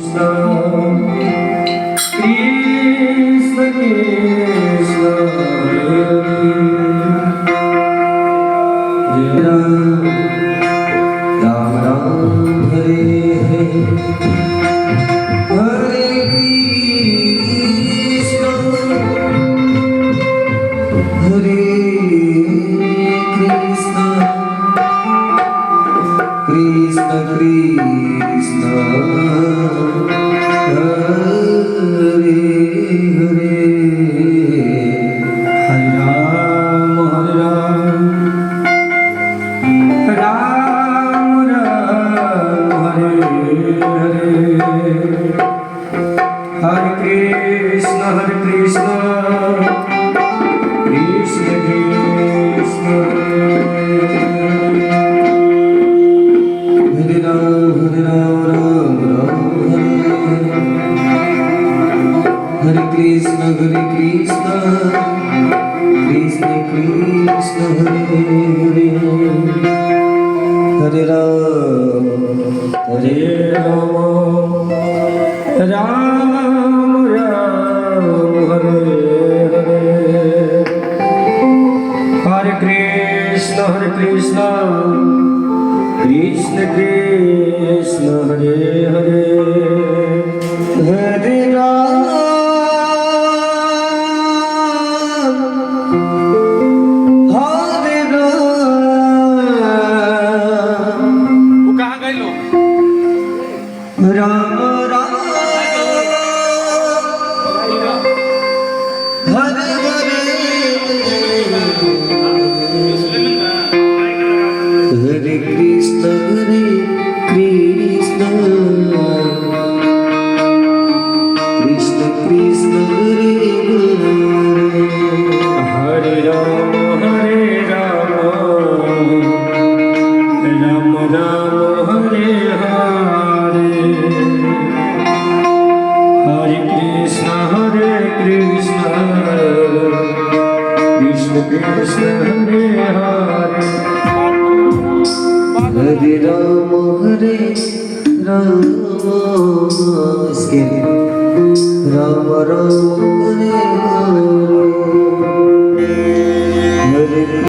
Krishna Krishna Hare Ram Ram Hare Hare Krishna Krishna Krishna Hare Hare Hare Ram Ram Ram Hare Hare Hare Krishna Krishna Krishna Hare Ram Ram Ram Hare Krishna Krishna Krishna Hare Hare Ram Ram Ram Hare Hare Krishna Krishna Krishna Hare Hare Hare Ram Hare Ram वो कहाँ गए लोग? Ram Ram Hare Hare Hare Krishna Krishna Krishna Krishna Hare Ram Hare Ram Ram Ram Hare Hare Hare Krishna Krishna Krishna Hare Hare Hare Ram Hare Ram Ram Ram Hare Hare